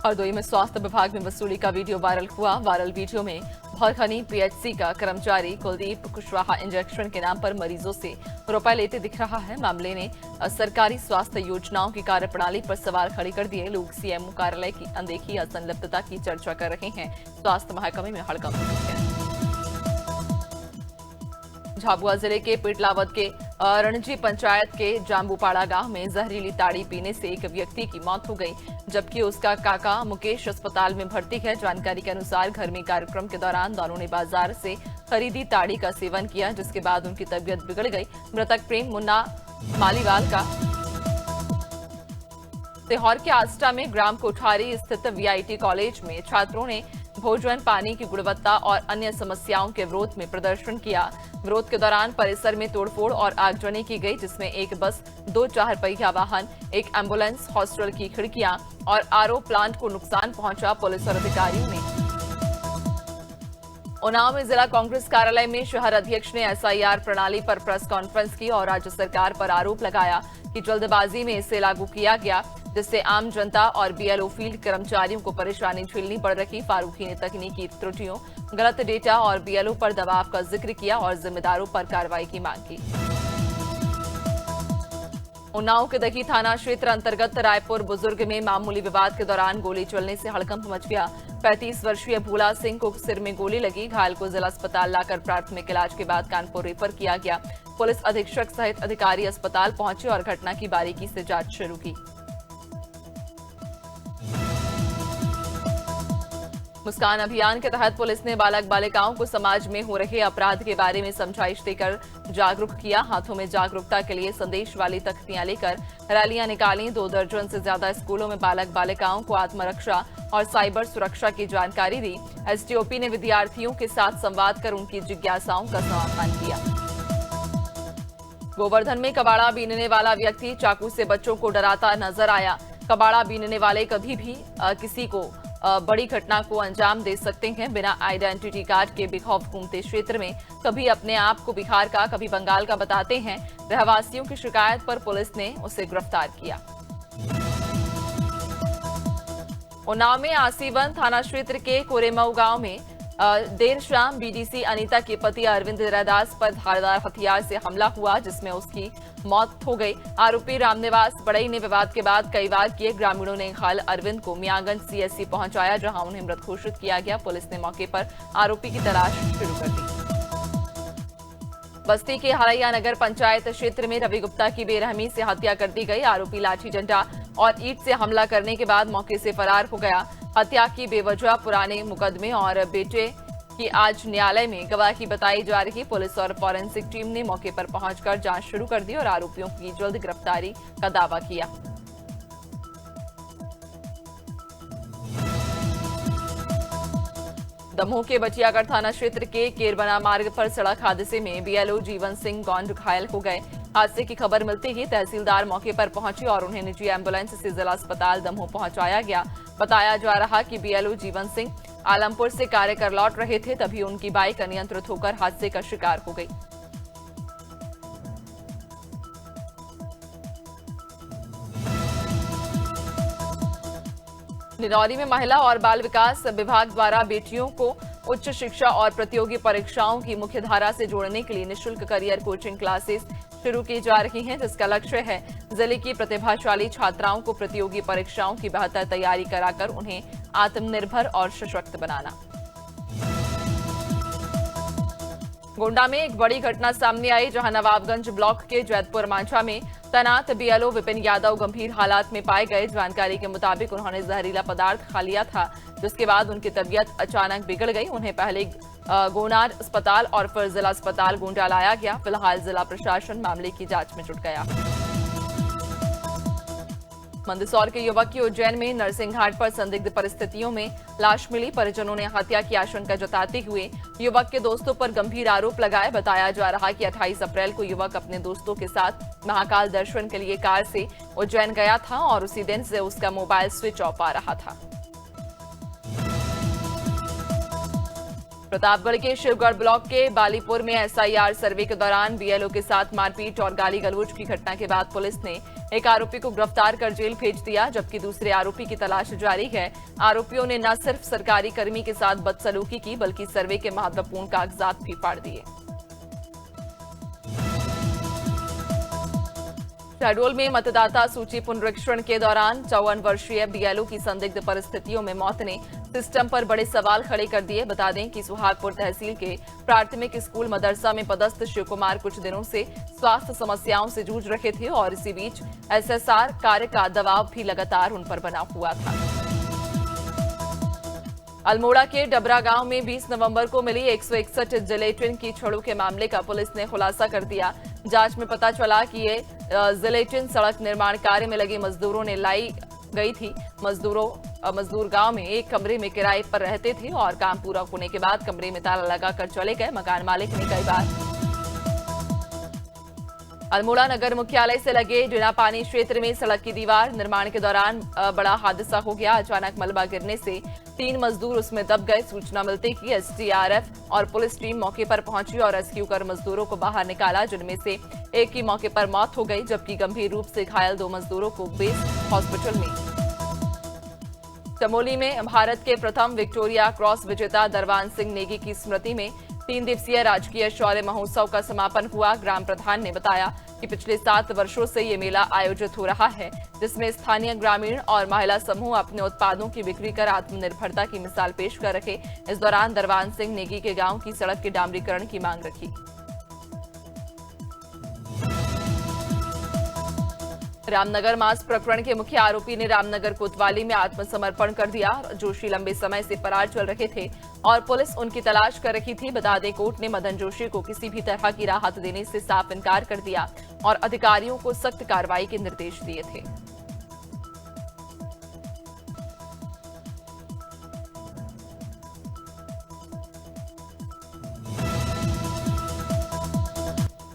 हरदोई में स्वास्थ्य विभाग में वसूली का वीडियो वायरल हुआ। वायरल वीडियो में भौरखनी पीएचसी का कर्मचारी कुलदीप कुशवाहा इंजेक्शन के नाम पर मरीजों से रुपए लेते दिख रहा है। मामले ने सरकारी स्वास्थ्य योजनाओं की कार्यप्रणाली पर सवाल खड़े कर दिए। लोग सीएमओ कार्यालय की अनदेखी या संलिप्तता की चर्चा कर रहे हैं। स्वास्थ्य महकमे में हड़कंप मची है। झाबुआ जिले के पिटलावद के रणजी पंचायत के जाम्बूपाड़ा गांव में जहरीली ताड़ी पीने से एक व्यक्ति की मौत हो गई, जबकि उसका काका मुकेश अस्पताल में भर्ती है। जानकारी के अनुसार घर में कार्यक्रम के दौरान दोनों ने बाजार से खरीदी ताड़ी का सेवन किया, जिसके बाद उनकी तबीयत बिगड़ गई। मृतक प्रेम मुन्ना मालीवाल का सीहोर के आस्टा में ग्राम कोठारी स्थित वीआईटी कॉलेज में छात्रों ने भोजन, पानी की गुणवत्ता और अन्य समस्याओं के विरोध में प्रदर्शन किया। विरोध के दौरान परिसर में तोड़फोड़ और आगजनी की गई, जिसमें एक बस, 2 4 पहिया वाहन, एक एम्बुलेंस, हॉस्टल की खिड़कियां और आरओ प्लांट को नुकसान पहुंचा। पुलिस और अधिकारियों ने उन्नाव में जिला कांग्रेस कार्यालय में शहर अध्यक्ष ने एसआईआर प्रणाली पर प्रेस कॉन्फ्रेंस की और राज्य सरकार पर आरोप लगाया कि जल्दबाजी में इसे लागू किया गया, जिससे आम जनता और बीएलओ फील्ड कर्मचारियों को परेशानी झेलनी पड़ रही। फारूकी ने तकनीकी त्रुटियों, गलत डेटा और बीएलओ पर दबाव का जिक्र किया और जिम्मेदारों पर कार्रवाई की मांग की। उन्नाव के दही थाना क्षेत्र अंतर्गत रायपुर बुजुर्ग में मामूली विवाद के दौरान गोली चलने से हड़कंप मच गया। 35 वर्षीय भूला सिंह को सिर में गोली लगी। घायल को जिला अस्पताल लाकर प्राथमिक इलाज के बाद कानपुर रेफर किया गया। पुलिस अधीक्षक सहित अधिकारी अस्पताल पहुंचे और घटना की बारीकी से जांच शुरू की। मुस्कान अभियान के तहत पुलिस ने बालक बालिकाओं को समाज में हो रहे अपराध के बारे में समझाइश देकर जागरूक किया। हाथों में जागरूकता के लिए संदेश वाली तख्तियां लेकर रैलियां निकाली। 2 दर्जन से ज्यादा स्कूलों में बालक बालिकाओं को आत्मरक्षा और साइबर सुरक्षा की जानकारी दी। एसडीओपी ने विद्यार्थियों के साथ संवाद कर उनकी जिज्ञासाओं का समाधान किया। गोवर्धन में कबाड़ा बीनने वाला व्यक्ति चाकू से बच्चों को डराता नजर आया। कबाड़ा बीनने वाले कभी भी किसी को बड़ी घटना को अंजाम दे सकते हैं। बिना आइडेंटिटी कार्ड के बेखौफ घूमते क्षेत्र में कभी अपने आप को बिहार का, कभी बंगाल का बताते हैं। रहवासियों की शिकायत पर पुलिस ने उसे गिरफ्तार किया। उन्नाव में आसीवन थाना क्षेत्र के कोरेमऊ गांव में देर शाम बीडीसी अनीता के पति अरविंद रैदास पर धारदार हथियार से हमला हुआ, जिसमें उसकी मौत हो गई। आरोपी रामनिवास बड़ई ने विवाद के बाद कई वार किए। ग्रामीणों ने घायल अरविंद को मियांगंज सीएससी पहुंचाया, जहां उन्हें मृत घोषित किया गया। पुलिस ने मौके पर आरोपी की तलाश शुरू कर दी। बस्ती के हरैया नगर पंचायत क्षेत्र में रवि गुप्ता की बेरहमी से हत्या कर दी गई। आरोपी लाठी डंडा और ईंट से हमला करने के बाद मौके से फरार हो गया। हत्या की बेवजह पुराने मुकदमे और बेटे की आज न्यायालय में गवाही बताई जा रही। पुलिस और फॉरेंसिक टीम ने मौके पर पहुंचकर जांच शुरू कर दी और आरोपियों की जल्द गिरफ्तारी का दावा किया। दमोह के बचियागढ़ थाना क्षेत्र के केरबना मार्ग पर सड़क हादसे में बीएलओ जीवन सिंह गौंड घायल हो गए। हादसे की खबर मिलते ही तहसीलदार मौके पर पहुंचे और उन्हें निजी एम्बुलेंस से जिला अस्पताल दमोह पहुंचाया गया। बताया जा रहा कि बीएलओ जीवन सिंह आलमपुर से कार्य कर लौट रहे थे, तभी उनकी बाइक अनियंत्रित होकर हादसे का शिकार हो गई। डिंडौरी में महिला और बाल विकास विभाग द्वारा बेटियों को उच्च शिक्षा और प्रतियोगी परीक्षाओं की मुख्यधारा से जोड़ने के लिए निःशुल्क करियर कोचिंग क्लासेस शुरू की जा रही हैं, जिसका लक्ष्य है जिले की प्रतिभाशाली छात्राओं को प्रतियोगी परीक्षाओं की बेहतर तैयारी कराकर उन्हें आत्मनिर्भर और सशक्त बनाना। गोंडा में एक बड़ी घटना सामने आई, जहां नवाबगंज ब्लॉक के जैतपुर मांझा में तैनात बीएलओ विपिन यादव गंभीर हालात में पाए गए। जानकारी के मुताबिक उन्होंने जहरीला पदार्थ खा लिया था, जिसके बाद उनकी तबीयत अचानक बिगड़ गई। उन्हें पहले गोनार अस्पताल और फिर जिला अस्पताल गोंडा लाया गया। फिलहाल जिला प्रशासन मामले की जांच में जुट गया। मंदसौर के युवक की उज्जैन में नरसिंहघाट पर संदिग्ध परिस्थितियों में लाश मिली। परिजनों ने हत्या की आशंका जताते हुए युवक के दोस्तों पर गंभीर आरोप लगाए। बताया जा रहा कि 28 अप्रैल को युवक अपने दोस्तों के साथ महाकाल दर्शन के लिए कार से उज्जैन गया था और उसी दिन से उसका मोबाइल स्विच ऑफ आ रहा था। प्रतापगढ़ के शिवगढ़ ब्लॉक के बालीपुर में एसआईआर सर्वे के दौरान बीएलओ के साथ मारपीट और गाली गलौज की घटना के बाद पुलिस ने एक आरोपी को गिरफ्तार कर जेल भेज दिया, जबकि दूसरे आरोपी की तलाश जारी है। आरोपियों ने न सिर्फ सरकारी कर्मी के साथ बदसलूकी की, बल्कि सर्वे के महत्वपूर्ण कागजात भी फाड़ दिए। शहडोल में मतदाता सूची पुनरीक्षण के दौरान 54 वर्षीय बीएलओ की संदिग्ध परिस्थितियों में मौत ने सिस्टम पर बड़े सवाल खड़े कर दिए। बता दें कि सुहागपुर तहसील के प्राथमिक स्कूल मदरसा में पदस्थ शिव कुमार कुछ दिनों से स्वास्थ्य समस्याओं से जूझ रहे थे और इसी बीच एसएसआर कार्य का दबाव भी लगातार उन पर बना हुआ था। अल्मोड़ा के डबरा गांव में 20 नवंबर को मिली 161 जिलेटिन की छड़ों के मामले का पुलिस ने खुलासा कर दिया। जांच में पता चला कि ये जिलेटिन सड़क निर्माण कार्य में लगे मजदूरों ने लाई गई थी। मजदूर गांव में एक कमरे में किराए पर रहते थे और काम पूरा होने के बाद कमरे में ताला लगाकर चले गए। मकान मालिक ने कई बार अल्मोड़ा नगर मुख्यालय से लगे डिनापानी क्षेत्र में सड़क की दीवार निर्माण के दौरान बड़ा हादसा हो गया। अचानक मलबा गिरने से 3 मजदूर उसमें दब गए। सूचना मिलते ही एसडीआरएफ और पुलिस टीम मौके पर पहुंची और रेस्क्यू कर मजदूरों को बाहर निकाला, जिनमें से एक की मौके पर मौत हो गई, जबकि गंभीर रूप से घायल 2 मजदूरों को बेस हॉस्पिटल में। चमोली में भारत के प्रथम विक्टोरिया क्रॉस विजेता दरवान सिंह नेगी की स्मृति में 3 दिवसीय राजकीय शौर्य महोत्सव का समापन हुआ। ग्राम प्रधान ने बताया कि पिछले 7 वर्षों से ये मेला आयोजित हो रहा है, जिसमें स्थानीय ग्रामीण और महिला समूह अपने उत्पादों की बिक्री कर आत्मनिर्भरता की मिसाल पेश कर रहे। इस दौरान दरवान सिंह नेगी के गांव की सड़क के डामरीकरण की मांग रखी। रामनगर मांस प्रकरण के मुख्य आरोपी ने रामनगर कोतवाली में आत्मसमर्पण कर दिया। जोशी लंबे समय से फरार चल रहे थे और पुलिस उनकी तलाश कर रही थी। बता दें, कोर्ट ने मदन जोशी को किसी भी तरह की राहत देने से साफ इनकार कर दिया और अधिकारियों को सख्त कार्रवाई के निर्देश दिए थे।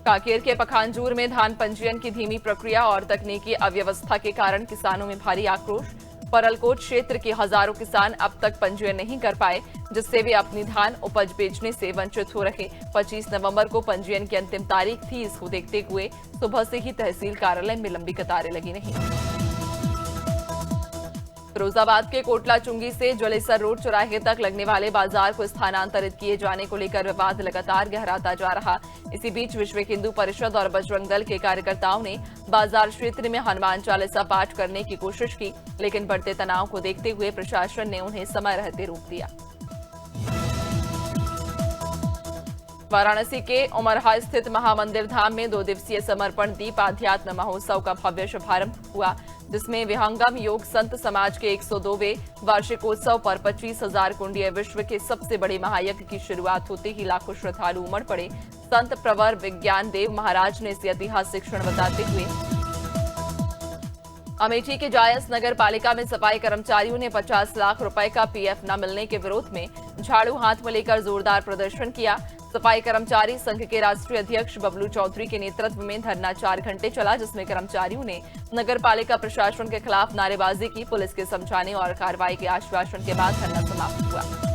कांकेर के पखांजूर में धान पंजीयन की धीमी प्रक्रिया और तकनीकी अव्यवस्था के कारण किसानों में भारी आक्रोश। परलकोट क्षेत्र के हजारों किसान अब तक पंजीयन नहीं कर पाए, जिससे वे अपनी धान उपज बेचने से वंचित हो रहे। 25 नवंबर को पंजीयन की अंतिम तारीख थी। इसको देखते हुए सुबह से ही तहसील कार्यालय में लंबी कतारें लगी रहीं। फिरोजाबाद के कोटला चुंगी से जलेसर रोड चौराहे तक लगने वाले बाजार को स्थानांतरित किए जाने को लेकर विवाद लगातार गहराता जा रहा। इसी बीच विश्व हिंदू परिषद और बजरंग दल के कार्यकर्ताओं ने बाजार क्षेत्र में हनुमान चालीसा पाठ करने की कोशिश की, लेकिन बढ़ते तनाव को देखते हुए प्रशासन ने उन्हें समय रहते रोक दिया। वाराणसी के उमरहा स्थित महामंदिर धाम में 2 दिवसीय समर्पण दीप आध्यात्म महोत्सव का भव्य शुभारंभ हुआ, जिसमें विहंगम योग संत समाज के 102वें वार्षिकोत्सव पर 25,000 कुंडीय विश्व के सबसे बड़े महायज्ञ की शुरुआत होते ही लाखों श्रद्धालु उमड़ पड़े। संत प्रवर विज्ञान देव महाराज ने इसे ऐतिहासिक क्षण बताते हुए अमेठी के जायस नगर पालिका में सफाई कर्मचारियों ने 50 लाख रुपए का पीएफ न मिलने के विरोध में झाड़ू हाथ में लेकर जोरदार प्रदर्शन किया। सफाई कर्मचारी संघ के राष्ट्रीय अध्यक्ष बबलू चौधरी के नेतृत्व में धरना 4 घंटे चला, जिसमें कर्मचारियों ने नगर पालिका प्रशासन के खिलाफ नारेबाजी की। पुलिस के समझाने और कार्रवाई के आश्वासन के बाद धरना समाप्त हुआ।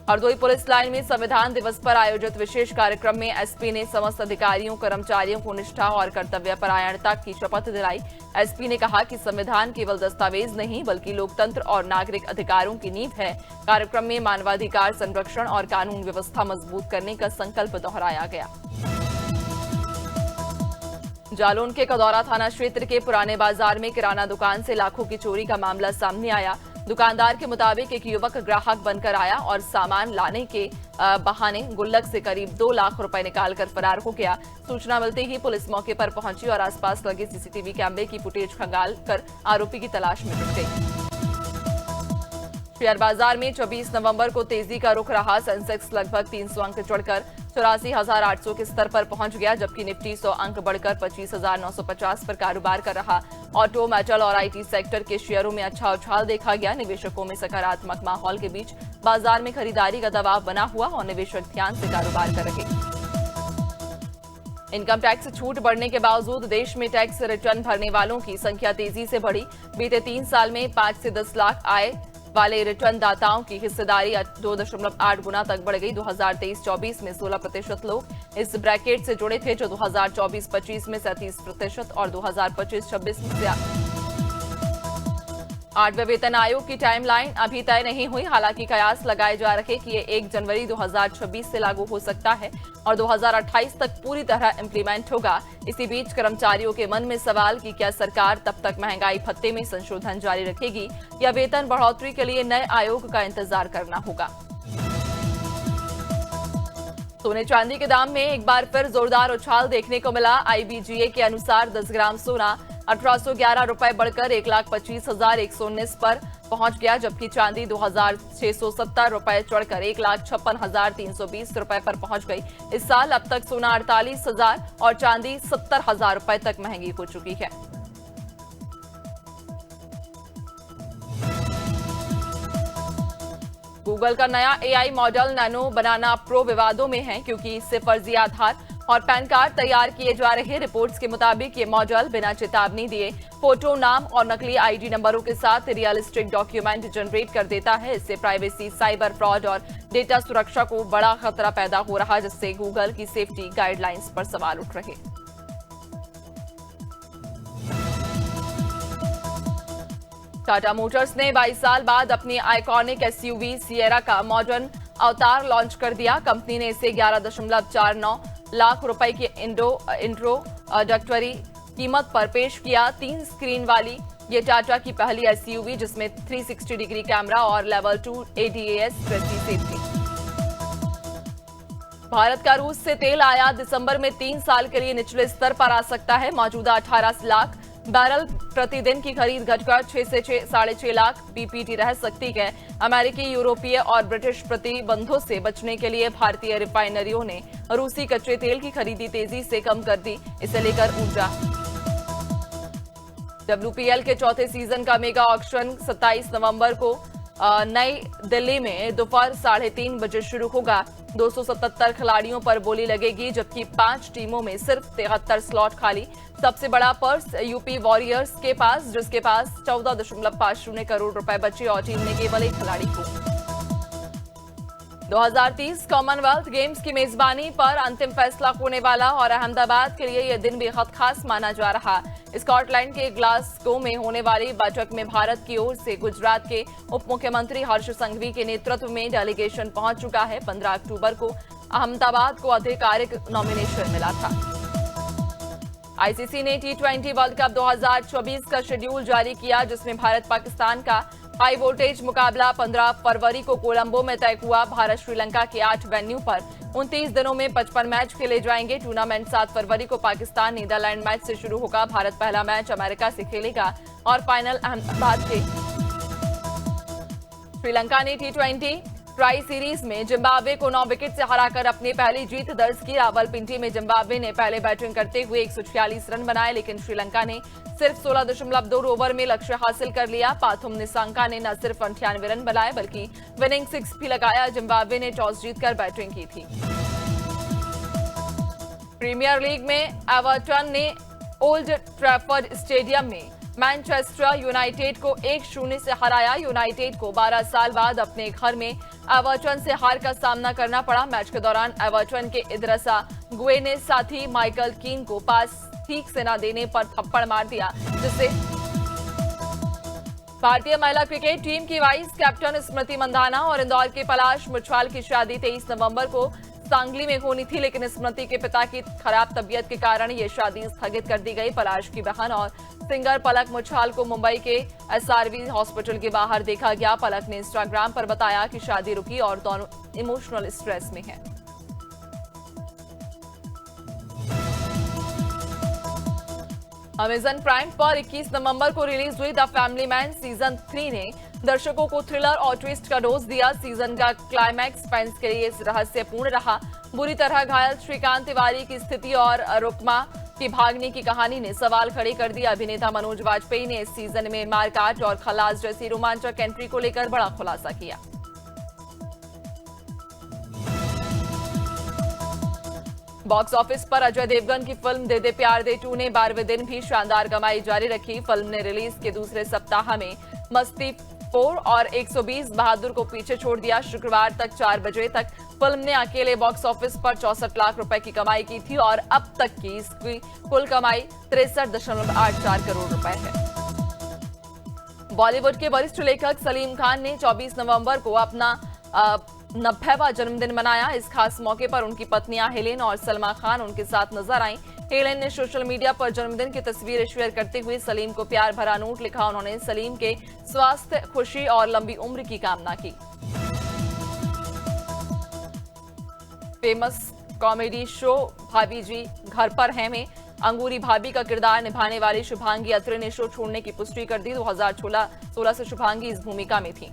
हरदोई पुलिस लाइन में संविधान दिवस पर आयोजित विशेष कार्यक्रम में एसपी ने समस्त अधिकारियों कर्मचारियों को निष्ठा और कर्तव्यपरायणता की शपथ दिलाई। एसपी ने कहा कि संविधान केवल दस्तावेज नहीं, बल्कि लोकतंत्र और नागरिक अधिकारों की नींव है। कार्यक्रम में मानवाधिकार संरक्षण और कानून व्यवस्था मजबूत करने का संकल्प दोहराया गया। जालौन के कदौरा थाना क्षेत्र के पुराने बाजार में किराना दुकान से लाखों की चोरी का मामला सामने आया। दुकानदार के मुताबिक एक युवक ग्राहक बनकर आया और सामान लाने के बहाने गुल्लक से करीब 2 लाख रुपए निकालकर फरार हो गया। सूचना मिलते ही पुलिस मौके पर पहुंची और आसपास लगे सीसीटीवी कैमरे की फुटेज खंगाल कर आरोपी की तलाश में जुट गई। शेयर बाजार में 24 नवंबर को तेजी का रुख रहा। सेंसेक्स लगभग 300 अंक चढ़कर 84,800 के स्तर पर पहुंच गया, जबकि निफ्टी 100 अंक बढ़कर 25,950 पर कारोबार कर रहा। ऑटो, मेटल और आईटी सेक्टर के शेयरों में अच्छा उछाल देखा गया। निवेशकों में सकारात्मक माहौल के बीच बाजार में खरीदारी का दबाव बना हुआ और निवेशक ध्यान से कारोबार कर रहे। इनकम टैक्स छूट बढ़ने के बावजूद देश में टैक्स रिटर्न भरने वालों की संख्या तेजी से बढ़ी। बीते 3 साल में 5 से 10 लाख आय वाले रिटर्न दाताओं की हिस्सेदारी 2.8 गुना तक बढ़ गई। 2023-24 में 16% लोग इस ब्रैकेट से जुड़े थे, जो 2024-25 में 37% और 2025-26 में 8वें वेतन आयोग की टाइमलाइन अभी तय नहीं हुई। हालांकि कयास लगाए जा रहे कि ये 1 जनवरी 2026 से लागू हो सकता है और 2028 तक पूरी तरह इम्प्लीमेंट होगा। इसी बीच कर्मचारियों के मन में सवाल कि क्या सरकार तब तक महंगाई भत्ते में संशोधन जारी रखेगी या वेतन बढ़ोतरी के लिए नए आयोग का इंतजार करना होगा। सोने चांदी के दाम में एक बार फिर जोरदार उछाल देखने को मिला। IBGA के अनुसार 10 ग्राम सोना 1811 रुपए बढ़कर 1,25,119 पर पहुंच गया, जबकि चांदी 2,670 रुपए चढ़कर 1,56,320 रुपए पर पहुंच गई। इस साल अब तक सोना 48,000 और चांदी 70,000 रुपए तक महंगी हो चुकी है। गूगल का नया AI मॉडल नैनो बनाना प्रो विवादों में है, क्योंकि इससे फर्जी आधार और पैन कार्ड तैयार किए जा रहे। रिपोर्ट्स के मुताबिक ये मॉडल बिना चेतावनी दिए फोटो, नाम और नकली ID नंबरों के साथ रियलिस्टिक डॉक्यूमेंट जनरेट कर देता है। इससे प्राइवेसी, साइबर फ्रॉड और डेटा सुरक्षा को बड़ा खतरा पैदा हो रहा है, जिससे गूगल की सेफ्टी गाइडलाइंस पर सवाल उठ रहे। टाटा मोटर्स ने 22 साल बाद अपनी आइकॉनिक SUV सिएरा का मॉडर्न अवतार लॉन्च कर दिया। कंपनी ने इसे 11.49 लाख रुपए की इंट्रोडक्टरी कीमत पर पेश किया। 3 स्क्रीन वाली ये टाटा की पहली SUV, जिसमें 360 डिग्री कैमरा और लेवल 2 ADAS से थी। भारत का रूस से तेल आयात दिसंबर में 3 साल के लिए निचले स्तर पर आ सकता है। मौजूदा 18 लाख बैरल प्रतिदिन की खरीद घटकर 6 से 6.5 लाख BPT रह सकती है। अमेरिकी, यूरोपीय और ब्रिटिश प्रतिबंधों से बचने के लिए भारतीय रिफाइनरियों ने रूसी कच्चे तेल की खरीदी तेजी से कम कर दी। इसे लेकर ऊर्जा WPL के चौथे सीजन का मेगा ऑक्शन 27 नवंबर को नई दिल्ली में दोपहर 3:30 बजे शुरू होगा। 277 खिलाड़ियों पर बोली लगेगी, जबकि 5 टीमों में सिर्फ 73 स्लॉट खाली। सबसे बड़ा पर्स यूपी वॉरियर्स के पास, जिसके पास 14.50 करोड़ रुपए बचे और टीम ने केवल एक खिलाड़ी को 2030 कॉमनवेल्थ गेम्स की मेजबानी पर अंतिम फैसला होने वाला और अहमदाबाद के लिए यह दिन बेहद खास माना जा रहा। स्कॉटलैंड के ग्लासगो में होने वाली बैठक में भारत की ओर से गुजरात के उप मुख्यमंत्री हर्ष संघवी के नेतृत्व में डेलीगेशन पहुंच चुका है। 15 अक्टूबर को अहमदाबाद को आधिकारिक नॉमिनेशन मिला था। ICC ने T20 वर्ल्ड कप 2024 का शेड्यूल जारी किया, जिसमें भारत पाकिस्तान का हाई वोल्टेज मुकाबला 15 फरवरी को कोलंबो में तय हुआ। भारत श्रीलंका के 8 वेन्यू पर 29 दिनों में 55 मैच खेले जाएंगे। टूर्नामेंट 7 फरवरी को पाकिस्तान नीदरलैंड मैच से शुरू होगा। भारत पहला मैच अमेरिका से खेलेगा और फाइनल अहमदाबाद के। श्रीलंका ने T20 ट्राई सीरीज में जिम्बाब्वे को 9 विकेट से हराकर अपनी पहली जीत दर्ज की। रावलपिंडी में जिम्बाब्वे ने पहले बैटिंग करते हुए 146 रन बनाए, लेकिन श्रीलंका ने सिर्फ 16.2 ओवर में लक्ष्य हासिल कर लिया। पाथुम निसांका ने न सिर्फ 98 रन बनाए, बल्कि विनिंग 6 भी लगाया। जिम्बाब्वे ने टॉस जीतकर बैटिंग की थी। प्रीमियर लीग में एवर्टन ने ओल्ड ट्रैफर्ड स्टेडियम में मैनचेस्टर यूनाइटेड को 1-0 से हराया। यूनाइटेड को 12 साल बाद अपने घर में एवर्टन से हार का सामना करना पड़ा। मैच के दौरान एवर्टन के इदरसा गुए ने साथी माइकल कीन को पास ठीक से न देने पर थप्पड़ मार दिया, जिससे भारतीय महिला क्रिकेट टीम की वाइस कैप्टन स्मृति मंधाना और इंदौर के पलाश मुछाल की शादी 23 नवंबर को सांगली में होनी थी, लेकिन स्मृति के पिता की खराब तबीयत के कारण ये शादी स्थगित कर दी गई। पलाश की बहन और सिंगर पलक मुछाल को मुंबई के SRV हॉस्पिटल के बाहर देखा गया। पलक ने इंस्टाग्राम पर बताया कि शादी रुकी और दोनों इमोशनल स्ट्रेस में हैं। अमेजन प्राइम पर 21 नवंबर को रिलीज हुई द फैमिली मैन सीजन 3 ने दर्शकों को थ्रिलर और ट्विस्ट का डोज दिया। सीजन का क्लाइमैक्स फैंस के लिए रहस्यपूर्ण रहा। बुरी तरह घायल श्रीकांत तिवारी की स्थिति और रुकमा की भागने की कहानी ने सवाल खड़े कर दिया। अभिनेता मनोज वाजपेयी ने इस सीजन में मारकाट और खलास जैसी रोमांचक एंट्री को लेकर बड़ा खुलासा किया। बॉक्स ऑफिस पर अजय देवगन की फिल्म दे दे प्यार दे 2 ने 12वें दिन भी शानदार कमाई जारी रखी। फिल्म ने रिलीज के दूसरे सप्ताह में मस्ती 4 और 120 बहादुर को पीछे छोड़ दिया। शुक्रवार तक 4 बजे तक फिल्म ने अकेले बॉक्स ऑफिस पर 64 लाख रुपए की कमाई की थी और अब तक की इसकी कुल कमाई 63.84 करोड़ रुपए है। बॉलीवुड के वरिष्ठ लेखक सलीम खान ने 24 नवंबर को अपना 90वां जन्मदिन मनाया। इस खास मौके पर उनकी पत्नियां हेलेन और सलमा खान उनके साथ नजर आईं। हेलेन ने सोशल मीडिया पर जन्मदिन की तस्वीरें शेयर करते हुए सलीम को प्यार भरा नोट लिखा। उन्होंने सलीम के स्वास्थ्य, खुशी और लंबी उम्र की कामना की। फेमस कॉमेडी शो भाभी जी घर पर हैं में अंगूरी भाभी का किरदार निभाने वाली शुभांगी अत्रे ने शो छोड़ने की पुष्टि कर दी। 2016 से शुभांगी इस भूमिका में थी।